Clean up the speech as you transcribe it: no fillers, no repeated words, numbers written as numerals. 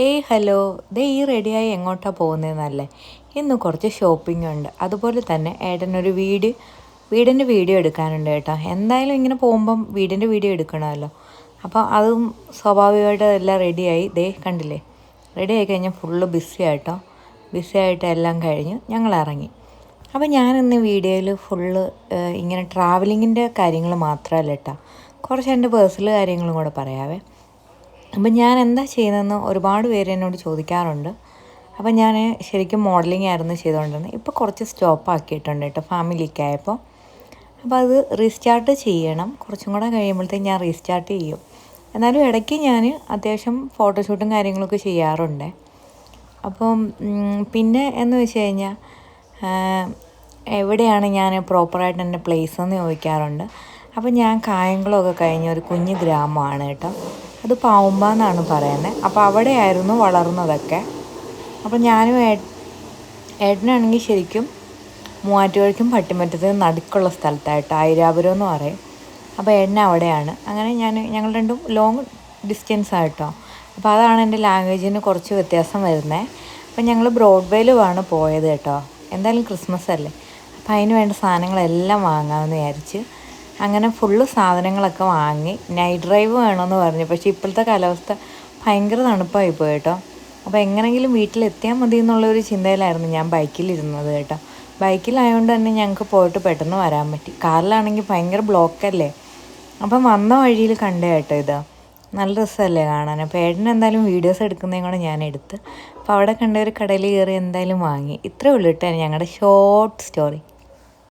ഏയ് ഹലോ, ദേ ഈ റെഡിയായി എങ്ങോട്ടാണ് പോകുന്നതെന്നല്ലേ? ഇന്ന് കുറച്ച് ഷോപ്പിംഗ് ഉണ്ട്. അതുപോലെ തന്നെ ഏട്ടനൊരു വീടിൻ്റെ വീഡിയോ എടുക്കാനുണ്ട് കേട്ടോ. എന്തായാലും ഇങ്ങനെ പോകുമ്പം വീടിൻ്റെ വീഡിയോ എടുക്കണമല്ലോ. അപ്പോൾ അതും സ്വാഭാവികമായിട്ട് എല്ലാം റെഡിയായി. ദേ കണ്ടില്ലേ, റെഡി ആയി കഴിഞ്ഞാൽ ഫുള്ള് ബിസി ആയിട്ട് എല്ലാം കഴിഞ്ഞ് ഞങ്ങൾ ഇറങ്ങി. അപ്പോൾ ഞാനിന്ന് വീഡിയോയിൽ ഫുള്ള് ഇങ്ങനെ ട്രാവലിങ്ങിൻ്റെ കാര്യങ്ങൾ മാത്രമല്ല കേട്ടോ, കുറച്ച് എൻ്റെ പേഴ്സണൽ കാര്യങ്ങളും കൂടെ പറയാവേ. അപ്പം ഞാൻ എന്താ ചെയ്യുന്നതെന്ന് ഒരുപാട് പേര് എന്നോട് ചോദിക്കാറുണ്ട്. അപ്പം ഞാൻ ശരിക്കും മോഡലിംഗ് ആയിരുന്നു ചെയ്തുകൊണ്ടിരുന്നത്. ഇപ്പോൾ കുറച്ച് സ്റ്റോപ്പ് ആക്കിയിട്ടുണ്ട് കേട്ടോ, ഫാമിലിക്കായപ്പോൾ. അപ്പോൾ അത് റീസ്റ്റാർട്ട് ചെയ്യണം. കുറച്ചും കൂടെ കഴിയുമ്പോഴത്തേക്ക് ഞാൻ റീസ്റ്റാർട്ട് ചെയ്യും. എന്നാലും ഇടയ്ക്ക് ഞാൻ അത്യാവശ്യം ഫോട്ടോഷൂട്ടും കാര്യങ്ങളൊക്കെ ചെയ്യാറുണ്ട്. അപ്പം പിന്നെ എന്ന് വെച്ച് കഴിഞ്ഞാൽ എവിടെയാണ് ഞാൻ പ്രോപ്പറായിട്ട് എൻ്റെ പ്ലേസ് എന്ന് ചോദിക്കാറുണ്ട്. അപ്പം ഞാൻ കായംകുളമൊക്കെ കഴിഞ്ഞ ഒരു കുഞ്ഞു ഗ്രാമമാണ് കേട്ടോ. അത് പാവുമ്പ എന്നാണ് പറയുന്നത്. അപ്പോൾ അവിടെയായിരുന്നു വളർന്നതൊക്കെ. അപ്പോൾ ഞാനും ഏട്ടനാണെങ്കിൽ ശരിക്കും മൂവാറ്റുപുഴയ്ക്കും പട്ടിമറ്റത്തിനും നടുക്കുള്ള സ്ഥലത്തായിട്ട് ഐരാപുരം എന്ന് പറയും. അപ്പോൾ ഏട്ടൻ അവിടെയാണ്. അങ്ങനെ ഞങ്ങൾ രണ്ടും ലോങ് ഡിസ്റ്റൻസ് ആയിട്ടോ. അപ്പോൾ അതാണ് എൻ്റെ ലാംഗ്വേജിന് കുറച്ച് വ്യത്യാസം വരുന്നത്. അപ്പം ഞങ്ങൾ ബ്രോഡ്വേയിലുമാണ് പോയത് കേട്ടോ. എന്തായാലും ക്രിസ്മസ് അല്ലേ, അപ്പോൾ അതിന് വേണ്ട സാധനങ്ങളെല്ലാം വാങ്ങാമെന്ന് വിചാരിച്ച് അങ്ങനെ ഫുള്ള് സാധനങ്ങളൊക്കെ വാങ്ങി. നൈറ്റ് ഡ്രൈവ് വേണമെന്ന് പറഞ്ഞു. പക്ഷേ ഇപ്പോഴത്തെ കാലാവസ്ഥ ഭയങ്കര തണുപ്പായി പോയി കേട്ടോ. അപ്പോൾ എങ്ങനെയെങ്കിലും വീട്ടിലെത്തിയാൽ മതി എന്നുള്ളൊരു ചിന്തയിലായിരുന്നു ഞാൻ ബൈക്കിലിരുന്നത് കേട്ടോ. ബൈക്കിലായതുകൊണ്ട് തന്നെ ഞങ്ങൾക്ക് പോയിട്ട് പെട്ടെന്ന് വരാൻ പറ്റി. കാറിലാണെങ്കിൽ ഭയങ്കര ബ്ലോക്കല്ലേ. അപ്പം വന്ന വഴിയിൽ കണ്ടേ കേട്ടോ ഇത്. നല്ല രസമല്ലേ കാണാൻ. അപ്പോൾ ഏട്ടൻ എന്തായാലും വീഡിയോസ് എടുക്കുന്നതും കൂടെ ഞാൻ എടുത്ത്. അപ്പോൾ അവിടെ കണ്ട ഒരു കടയിൽ കയറി എന്തായാലും വാങ്ങി. ഇത്രയേ ഉള്ളൂ കേട്ടോ ഞങ്ങളുടെ ഷോർട്ട് സ്റ്റോറി.